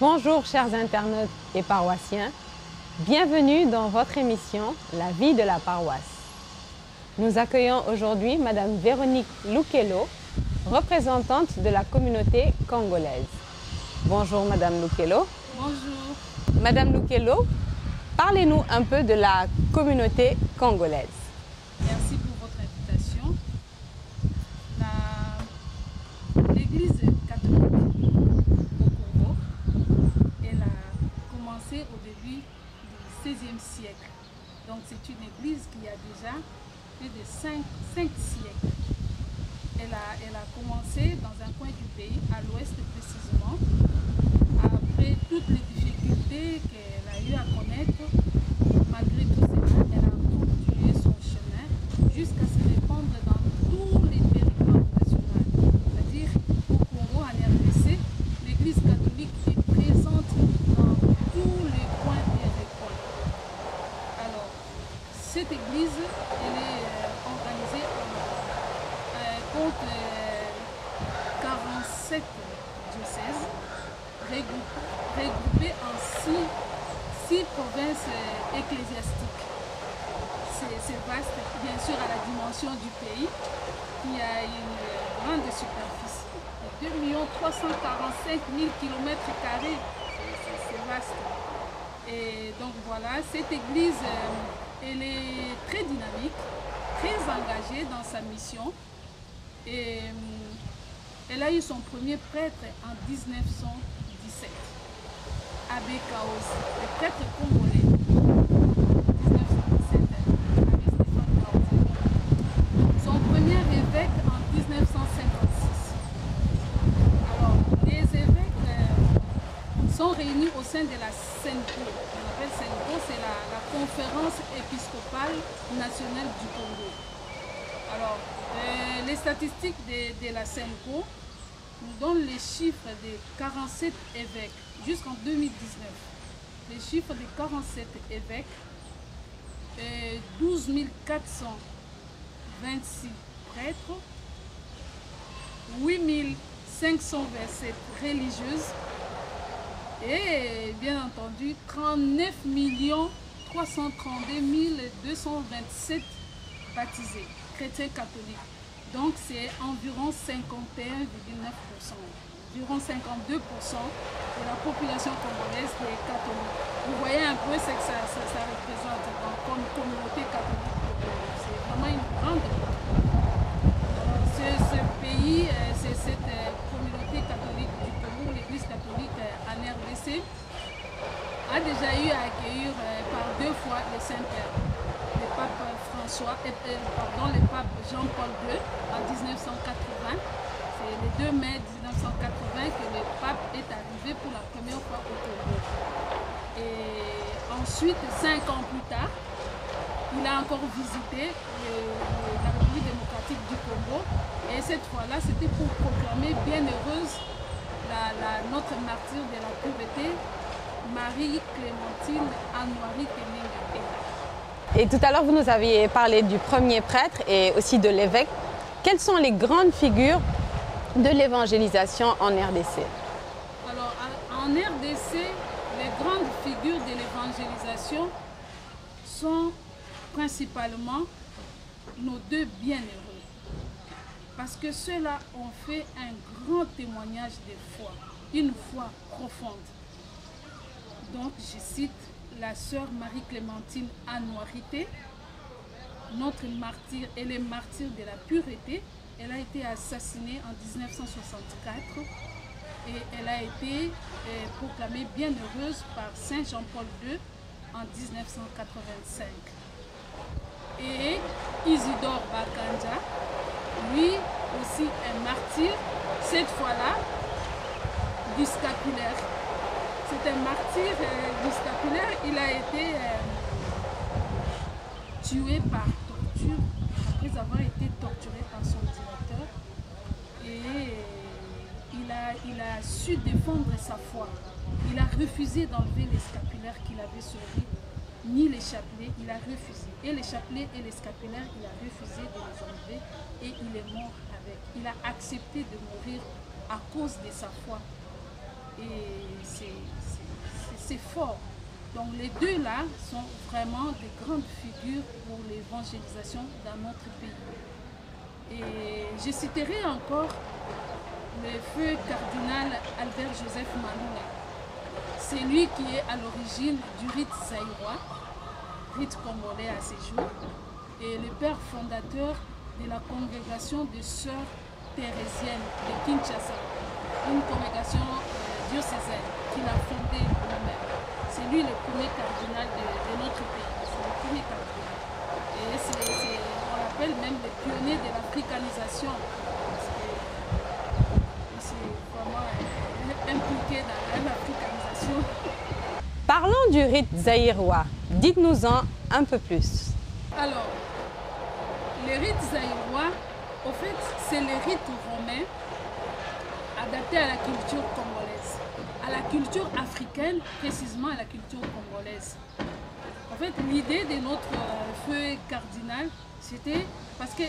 Bonjour chers internautes et paroissiens, bienvenue dans votre émission La vie de la paroisse. Nous accueillons aujourd'hui Madame Véronique Lukelo, représentante de la communauté congolaise. Bonjour Madame Lukelo. Bonjour. Madame Lukelo, parlez-nous un peu de la communauté congolaise. Merci pour votre invitation. L'Église catholique au Congo, elle a commencé au début du XVIe siècle. Donc c'est une église qui a déjà plus de 5 siècles. Elle a commencé dans un coin du pays, à l'ouest précisément. Après toutes les difficultés qu'elle a eu à connaître, malgré tout cela, elle a continué son chemin jusqu'à se répandre dans tous les territoires nationaux. C'est-à-dire au Congo, en RDC, l'Église catholique est présente dans tous les coins et recoins. Alors, cette église, elle est organisée compte 47 diocèses regroupés en 6 provinces ecclésiastiques. C'est vaste, bien sûr, à la dimension du pays, qui a une grande superficie. 2 345 000 km², c'est vaste. Et donc voilà, cette église, elle est très dynamique, très engagée dans sa mission. Et elle a eu son premier prêtre en 1917, Abbé Kaosi, le prêtre congolais. 1917, Abbé Stéphane Kaosi. Son premier évêque en 1956. Alors, les évêques sont réunis au sein de la CENCO. On appelle CENCO, c'est la Conférence épiscopale nationale du Congo. Alors, les statistiques de la CENCO nous donnent les chiffres des 47 évêques jusqu'en 2019. Les chiffres des 47 évêques, 12 426 prêtres, 8 527 religieuses et bien entendu 39 332 227 baptisés, chrétiens catholiques. Donc c'est environ 51,9%. Environ 52% de la population congolaise qui est catholique. Vous voyez un peu ce que ça représente comme communauté catholique. C'est vraiment une grande communauté. Ce pays, c'est cette communauté catholique du Congo, l'Église catholique en RDC, a déjà eu à accueillir par 2 fois le Saint-Père. Le pape le pape Jean-Paul II en 1980. C'est le 2 mai 1980 que le pape est arrivé pour la première fois au Congo. Et ensuite, 5 ans plus tard, il a encore visité la République démocratique du Congo. Et cette fois-là, c'était pour proclamer bienheureuse notre martyre de la pureté, Marie-Clémentine Anouari Tenenga. Et tout à l'heure, vous nous aviez parlé du premier prêtre et aussi de l'évêque. Quelles sont les grandes figures de l'évangélisation en RDC? Alors, en RDC, les grandes figures de l'évangélisation sont principalement nos 2 bienheureux. Parce que ceux-là ont fait un grand témoignage de foi, une foi profonde. Donc, je cite la sœur Marie-Clémentine Anouarité, notre martyre, elle est martyre de la pureté. Elle a été assassinée en 1964 et elle a été proclamée bienheureuse par Saint Jean-Paul II en 1985. Et Isidore Bakanja, lui aussi un martyr, cette fois-là du scapulaire. C'est un martyr du scapulaire. Il a été tué par torture après avoir été torturé par son directeur. Et il a su défendre sa foi. Il a refusé d'enlever les scapulaires qu'il avait sur lui, ni les chapelets, il a refusé. Et les chapelets et les scapulaires, il a refusé de les enlever et il est mort avec. Il a accepté de mourir à cause de sa foi. et c'est fort. Donc les deux là sont vraiment des grandes figures pour l'évangélisation dans notre pays. Et je citerai encore le feu cardinal Albert Joseph Maloula. C'est lui qui est à l'origine du rite zaïrois, rite congolais à ses jours, et le père fondateur de la congrégation des sœurs thérésiennes de Kinshasa, une congrégation diocésaine qu'il a fondée lui-même. C'est lui le premier cardinal de notre pays, c'est le premier cardinal. Et on l'appelle même le pionnier de l'africanisation. C'est vraiment impliqué dans l'africanisation. Parlons du rite zaïrois. Dites-nous-en un peu plus. Alors, le rite zaïrois, au fait, c'est le rite romain adapté à la culture congolaise, à la culture africaine, précisément à la culture congolaise. En fait, l'idée de notre feu cardinal, c'était parce que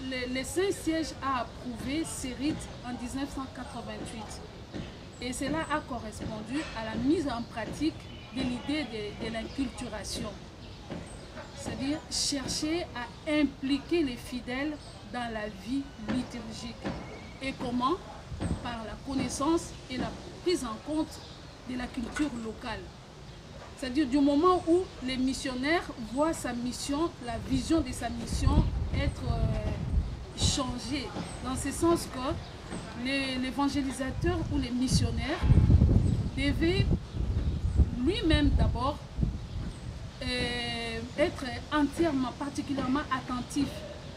le Saint-Siège a approuvé ces rites en 1988. Et cela a correspondu à la mise en pratique de l'idée de l'inculturation. C'est-à-dire chercher à impliquer les fidèles dans la vie liturgique. Et comment? Par la connaissance et la prise en compte de la culture locale. C'est-à-dire du moment où les missionnaires voient sa mission, la vision de sa mission être changée. Dans ce sens que l'évangélisateur ou les missionnaires devaient lui-même d'abord être entièrement, particulièrement attentif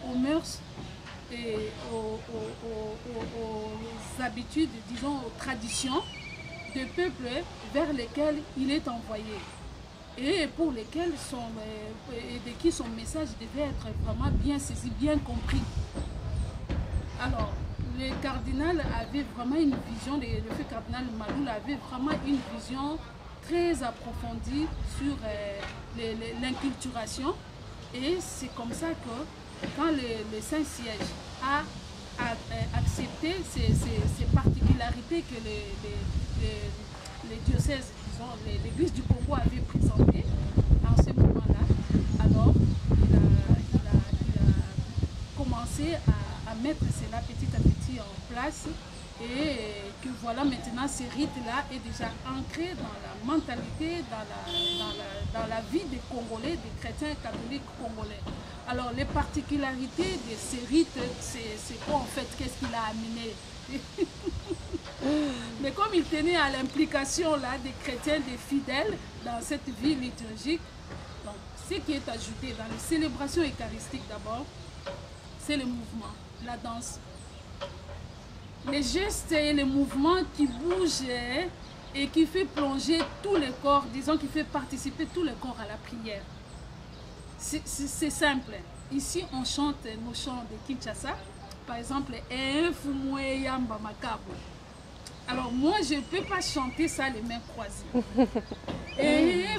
aux mœurs et aux habitudes, disons aux traditions des peuples vers lesquels il est envoyé et pour lesquels de qui son message devait être vraiment bien saisi, bien compris. Alors, le cardinal avait vraiment une vision, le feu cardinal Maloula avait vraiment une vision très approfondie sur l'inculturation, et c'est comme ça que quand le Saint-Siège a accepté ces particularités que les diocèses, disons, l'Église du Congo avait présentées en ce moment-là, alors il a commencé à mettre cela petit à petit en place, et que voilà, maintenant ce rite-là est déjà ancré dans la mentalité, dans la vie des Congolais, des chrétiens catholiques congolais. Alors les particularités de ces rites, c'est quoi en fait? Qu'est-ce qu'il a amené? Mais comme il tenait à l'implication là des chrétiens, des fidèles dans cette vie liturgique, donc, ce qui est ajouté dans les célébrations eucharistiques d'abord, c'est le mouvement, la danse. Les gestes et les mouvements qui bougent et qui fait plonger tous les corps, disons qui fait participer tous les corps à la prière. C'est simple. Ici, on chante nos chants de Kinshasa. Par exemple, Fumwe Yamba Makabo. Alors moi, je ne peux pas chanter ça les mains croisées.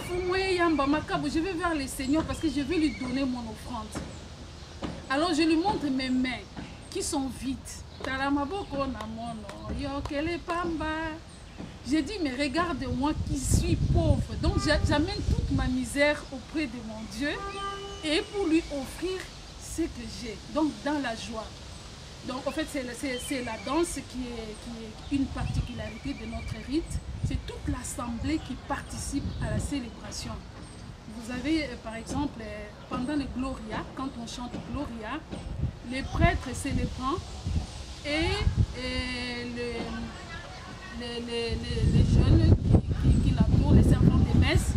Fumwe Yamba Makabo, je vais vers le Seigneur parce que je vais lui donner mon offrande. Alors je lui montre mes mains qui sont vides. J'ai dit, mais regarde-moi qui suis pauvre. Donc j'amène toute ma misère auprès de mon Dieu et pour lui offrir ce que j'ai. Donc dans la joie. Donc en fait c'est la danse qui est une particularité de notre rite. C'est toute l'assemblée qui participe à la célébration. Vous avez par exemple pendant le Gloria, quand on chante Gloria, les prêtres célébrants et les jeunes qui l'entourent, les servants des messes,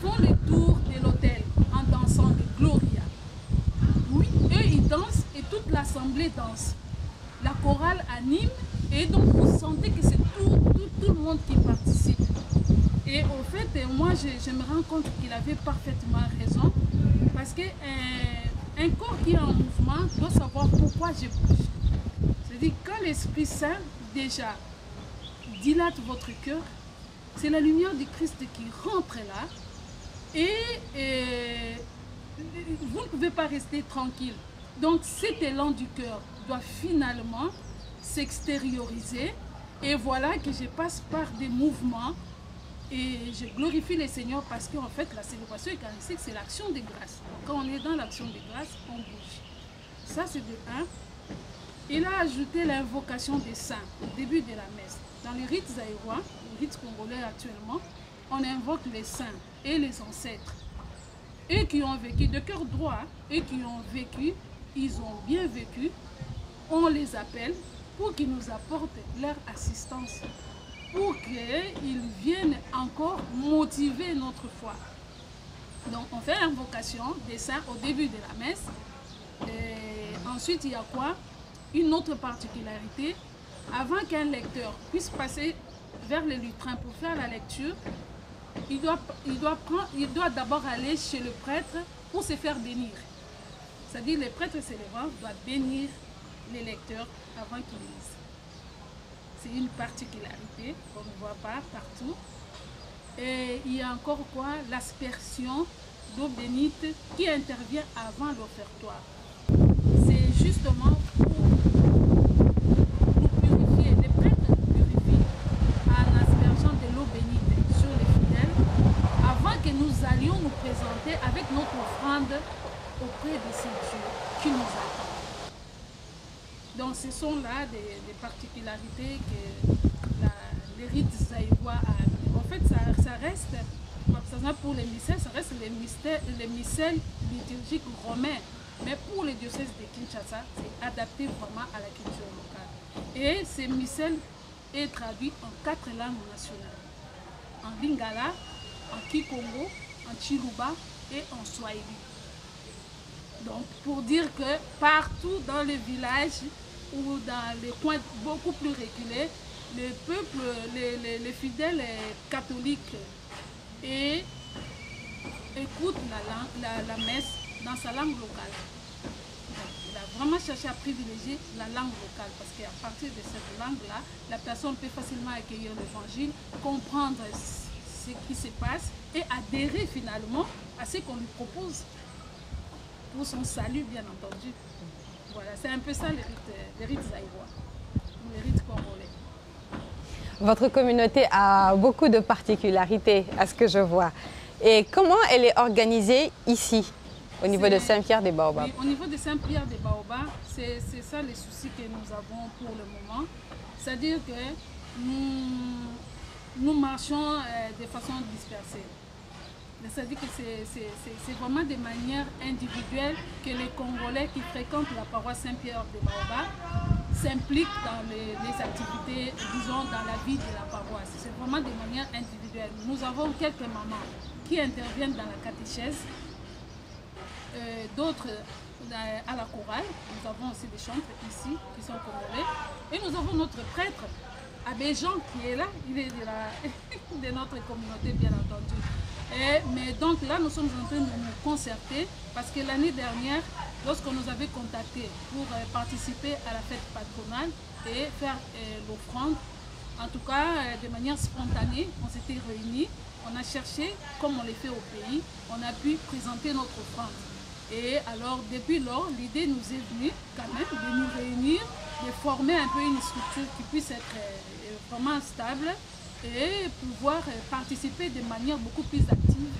font le tour de l'autel en dansant le Gloria. Oui, eux ils dansent et toute l'assemblée danse. La chorale anime et donc vous sentez que c'est tout le monde qui participe. Et au fait, moi je me rends compte qu'il avait parfaitement raison, parce qu'un corps qui est en mouvement doit savoir pourquoi je bouge. C'est-à-dire quand l'Esprit Saint déjà dilate votre cœur, c'est la lumière du Christ qui rentre là, et vous ne pouvez pas rester tranquille. Donc cet élan du cœur doit finalement s'extérioriser Et voilà que je passe par des mouvements et je glorifie les Seigneurs parce qu'en fait, la célébration eucharistique, c'est l'action de grâce. Quand on est dans l'action de grâce, on bouge. Ça, c'est de 1. Il a ajouté l'invocation des saints au début de la messe. Dans les rites zaïrois, le rite congolais actuellement, on invoque les saints et les ancêtres. Eux qui ont vécu de cœur droit, eux qui ont vécu, ils ont bien vécu, on les appelle pour qu'ils nous apportent leur assistance, pour qu'ils viennent encore motiver notre foi. Donc on fait l'invocation des saints au début de la messe. Et ensuite il y a quoi? Une autre particularité, avant qu'un lecteur puisse passer vers le lutrin pour faire la lecture, il doit d'abord aller chez le prêtre pour se faire bénir. C'est-à-dire le prêtre célébrant doit bénir les lecteurs avant qu'ils lisent. C'est une particularité qu'on ne voit pas partout. Et il y a encore quoi? L'aspersion d'eau bénite qui intervient avant l'offertoire. C'est justement pour nous purifier. Les prêtres purifient en aspergeant de l'eau bénite sur les fidèles avant que nous allions nous présenter avec notre offrande auprès de ces dieux qui nous attendent. Donc ce sont là des particularités que les rites zaïrois a. En fait, ça reste, pour les missels, ça reste les missels liturgiques romains. Mais pour les diocèses de Kinshasa, c'est adapté vraiment à la culture locale. Et ces missels est traduit en 4 langues nationales. En Lingala, en Kikongo, en Chiluba et en Swahili. Donc pour dire que partout dans les villages ou dans les coins beaucoup plus reculés, le peuple, les fidèles catholiques écoutent la messe dans sa langue locale. Donc, il a vraiment cherché à privilégier la langue locale parce qu'à partir de cette langue-là, la personne peut facilement accueillir l'évangile, comprendre ce qui se passe et adhérer finalement à ce qu'on lui propose pour son salut, bien entendu. Voilà, c'est un peu ça les rites zaïrois, ou les rites congolais. Votre communauté a beaucoup de particularités, à ce que je vois. Et comment elle est organisée ici, au niveau de Saint-Pierre-des-Baobabs? Oui, au niveau de Saint-Pierre-des-Baobabs, c'est ça les soucis que nous avons pour le moment. C'est-à-dire que nous marchons de façon dispersée. C'est-à-dire que c'est vraiment de manière individuelle que les Congolais qui fréquentent la paroisse Saint-Pierre-des-Baobabs s'impliquent dans les activités, disons, dans la vie de la paroisse. C'est vraiment de manière individuelle. Nous avons quelques mamans qui interviennent dans la catéchèse, d'autres à la chorale. Nous avons aussi des chantres ici qui sont congolais. Et nous avons notre prêtre, Abbé Jean, qui est là. Il est de notre communauté, bien entendu. Mais donc là, nous sommes en train de nous concerter parce que l'année dernière, lorsqu'on nous avait contactés pour participer à la fête patronale et faire l'offrande, en tout cas de manière spontanée, on s'était réunis, on a cherché, comme on le fait au pays, on a pu présenter notre offrande. Et alors, depuis lors, l'idée nous est venue quand même de nous réunir, de former un peu une structure qui puisse être vraiment stable et pouvoir participer de manière beaucoup plus active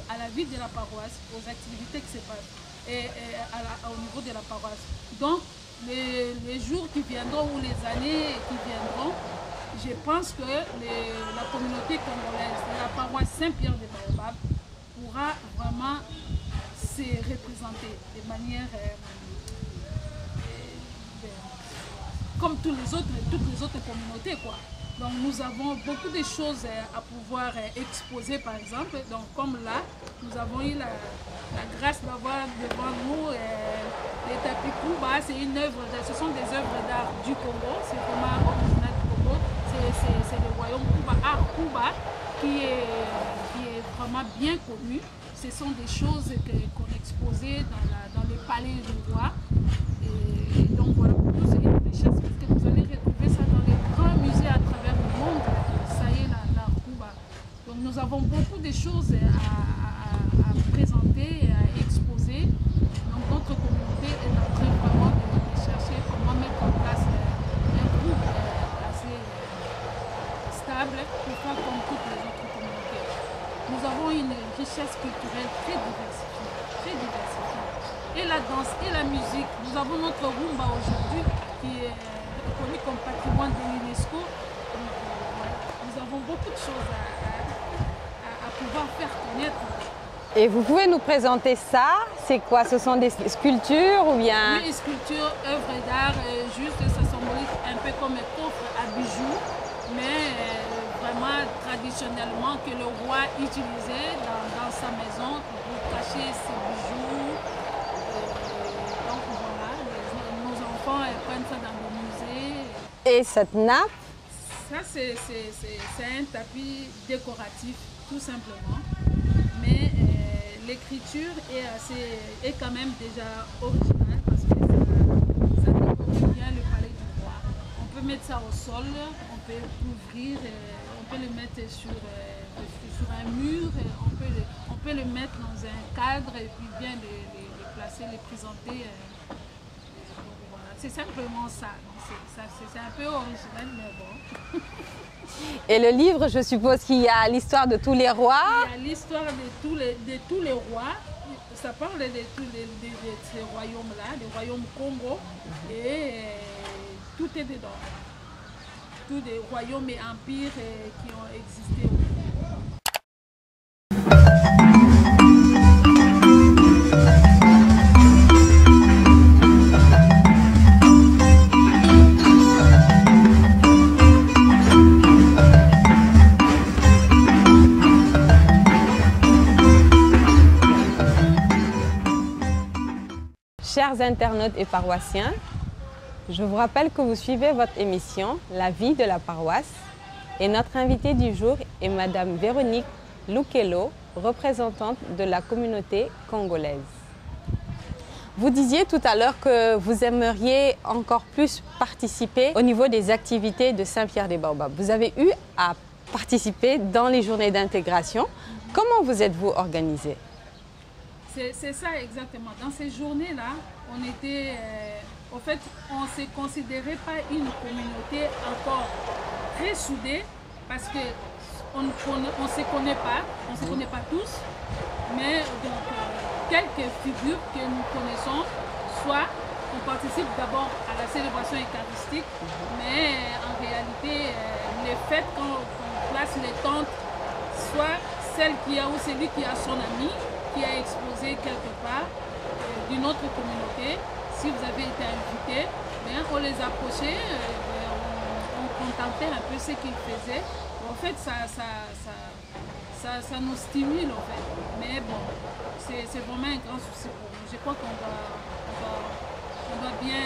à la vie de la paroisse, aux activités qui se passent au niveau de la paroisse. Donc, les jours qui viendront ou les années qui viendront, je pense que la communauté congolaise de la paroisse Saint-Pierre-des-Baobabs pourra vraiment se représenter de manière comme toutes les autres communautés, quoi. Donc nous avons beaucoup de choses à pouvoir exposer, par exemple. Donc comme là, nous avons eu la grâce d'avoir devant nous les tapis Kuba. C'est une œuvre, ce sont des œuvres d'art du Congo. C'est vraiment original du Congo. C'est le royaume Kuba, art Kuba, qui est vraiment bien connu. Ce sont des choses qu'on exposait dans le palais du roi. Et donc voilà, pour nous c'est une richesse parce que vous allez retrouver ça dans les grands musées à travers le monde. Ça y est, l'art Kuba. Donc nous avons beaucoup de choses à présenter et à exposer. Donc notre communauté est en train vraiment de chercher comment mettre en place un groupe assez richesse culturelle très diversifiée, très diversifiée. Et la danse et la musique. Nous avons notre rumba aujourd'hui qui est reconnu comme patrimoine de l'UNESCO. Nous avons beaucoup de choses à pouvoir faire connaître. Et vous pouvez nous présenter ça? C'est quoi? Ce sont des sculptures ou bien? Oui, sculptures, œuvres d'art, juste ça symbolise un peu comme un coffre à bijoux, mais vraiment traditionnellement que le roi utilisait dans sa maison pour cacher ses bijoux. Donc voilà, nos enfants prennent ça dans le musée. Et cette nappe? Ça, c'est un tapis décoratif, tout simplement. Mais l'écriture est quand même déjà originale parce que ça décore bien le palais du roi. On peut mettre ça au sol, on peut l'ouvrir, on peut le mettre sur un mur, on peut le mettre dans un cadre et puis bien le placer, le présenter. Voilà. C'est simplement ça. C'est un peu original, mais bon. Et le livre, je suppose qu'il y a l'histoire de tous les rois. Il y a l'histoire de tous les rois. Ça parle de ces royaumes-là, le royaume Congo. Et tout est dedans. Tous les royaumes et empires qui ont existé. Chers internautes et paroissiens, je vous rappelle que vous suivez votre émission « La vie de la paroisse » et notre invitée du jour est Madame Véronique Lukello, représentante de la communauté congolaise. Vous disiez tout à l'heure que vous aimeriez encore plus participer au niveau des activités de Saint-Pierre-des-Baobabs. Vous avez eu à participer dans les journées d'intégration. Comment vous êtes-vous organisé? C'est ça exactement. Dans ces journées-là, on était, en fait, on ne se considérait pas une communauté encore très soudée parce que on ne se connaît pas tous, mais donc quelques figures que nous connaissons, soit on participe d'abord à la célébration eucharistique, mais en réalité, les fêtes, quand on place les tentes, soit celle qui a ou celui qui a son ami, qui a exposé quelque part d'une autre communauté. Si vous avez été invité, on les approchait, on contentait un peu ce qu'ils faisaient. En fait, ça nous stimule en fait. Mais bon, c'est vraiment un grand souci pour nous. Je crois qu'on doit bien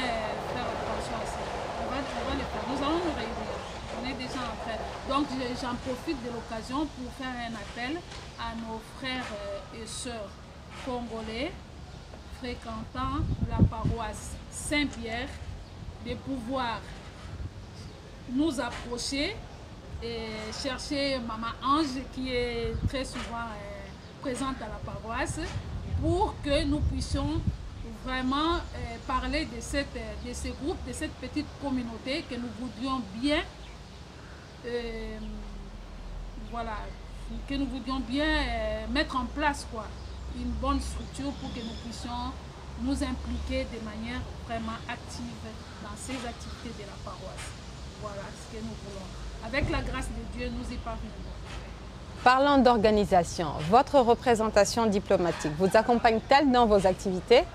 faire attention à ça. On va le faire. Nous allons nous réunir. On est déjà en train. Donc j'en profite de l'occasion pour faire un appel à nos frères et sœurs congolais fréquentant la paroisse Saint-Pierre de pouvoir nous approcher et chercher Maman Ange qui est très souvent présente à la paroisse pour que nous puissions vraiment parler de ce groupe, de cette petite communauté que nous voudrions bien voilà, que nous voudrions bien mettre en place quoi, une bonne structure pour que nous puissions nous impliquer de manière vraiment active dans ces activités de la paroisse. Voilà ce que nous voulons. Avec la grâce de Dieu, nous y parviendrons. Parlant d'organisation, votre représentation diplomatique vous accompagne-t-elle dans vos activités?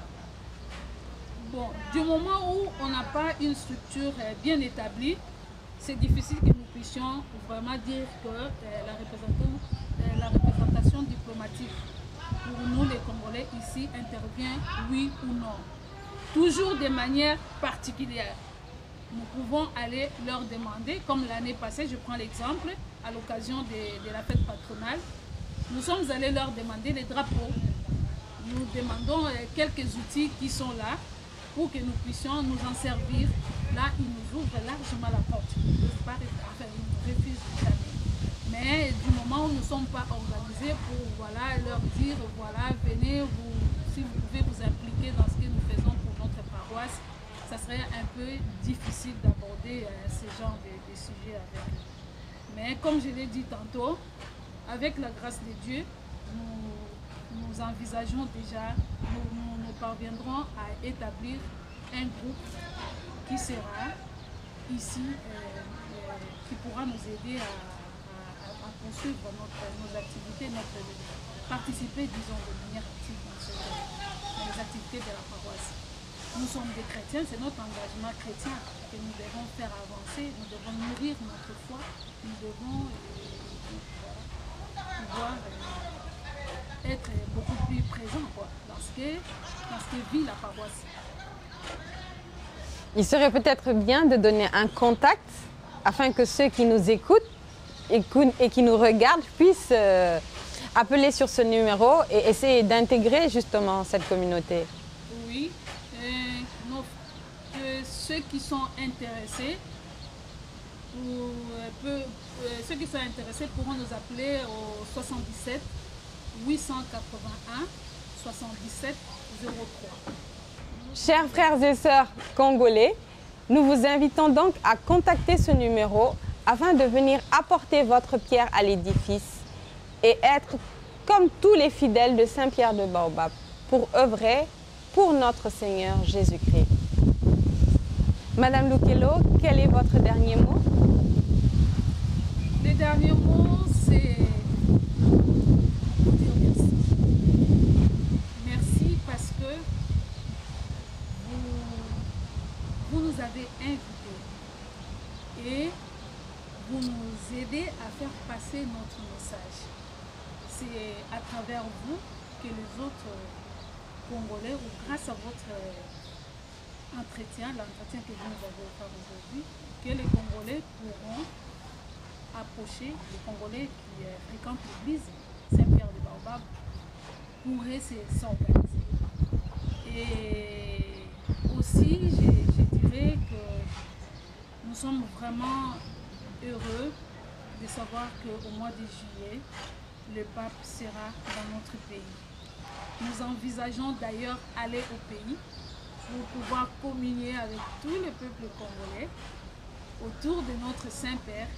Bon, du moment où on n'a pas une structure bien établie, c'est difficile que nous puissions vraiment dire que la représentation diplomatique pour nous les Congolais ici intervient oui ou non. Toujours de manière particulière. Nous pouvons aller leur demander, comme l'année passée, je prends l'exemple, à l'occasion de la fête patronale, nous sommes allés leur demander les drapeaux. Nous demandons quelques outils qui sont là pour que nous puissions nous en servir. Là, ils nous ouvrent largement la porte. Ils ne peuvent pas, enfin, ils nous refusent jamais. Mais du moment où nous ne sommes pas organisés pour voilà, leur dire, voilà, venez, si vous pouvez vous impliquer dans ce que nous faisons pour notre paroisse, ça serait un peu difficile d'aborder ce genre de sujets avec eux. Mais comme je l'ai dit tantôt, avec la grâce de Dieu, nous nous envisageons déjà, nous parviendrons à établir un groupe qui sera ici, qui pourra nous aider à poursuivre nos activités, participer, disons, de manière active dans les activités de la paroisse. Nous sommes des chrétiens, c'est notre engagement chrétien que nous devons faire avancer, nous devons nourrir notre foi, nous devons pouvoir être beaucoup plus présents dans ce que vit la paroisse. Il serait peut-être bien de donner un contact afin que ceux qui nous écoutent et qui nous regardent puissent appeler sur ce numéro et essayer d'intégrer justement cette communauté. Oui, ceux qui sont intéressés pourront nous appeler au 77 881 77 03. Chers frères et sœurs congolais, nous vous invitons donc à contacter ce numéro afin de venir apporter votre pierre à l'édifice et être comme tous les fidèles de Saint-Pierre de Baobab pour œuvrer pour notre Seigneur Jésus-Christ. Madame Lukello, quel est votre dernier mot? Le dernier mot, c'est dire merci. Merci parce que vous nous avez invités et vous nous aidez à faire passer notre message. C'est à travers vous que les autres Congolais, ou grâce à votre l'entretien que vous nous avez offert aujourd'hui, que les Congolais pourront approcher, les Congolais qui fréquentent l'église Saint-Pierre de Baobab pourraient s'organiser. Et aussi, je dirais que nous sommes vraiment heureux de savoir qu'au mois de juillet, le pape sera dans notre pays. Nous envisageons d'ailleurs aller au pays pour pouvoir communier avec tout le peuple congolais autour de notre Saint-Père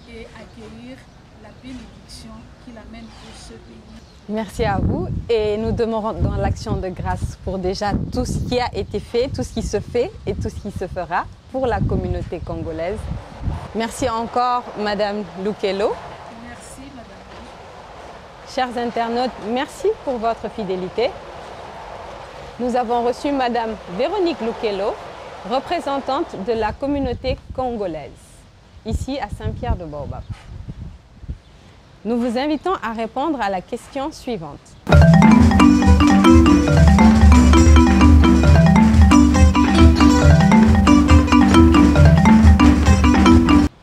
et accueillir la bénédiction qu'il amène pour ce pays. Merci à vous et nous demeurons dans l'action de grâce pour déjà tout ce qui a été fait, tout ce qui se fait et tout ce qui se fera pour la communauté congolaise. Merci encore Madame Lukello. Merci Madame. Chers internautes, merci pour votre fidélité. Nous avons reçu Madame Véronique Lukello, représentante de la communauté congolaise, ici à Saint-Pierre de Baobab. Nous vous invitons à répondre à la question suivante.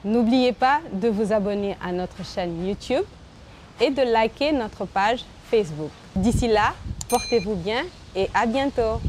N'oubliez pas de vous abonner à notre chaîne YouTube et de liker notre page Facebook. D'ici là, portez-vous bien et à bientôt.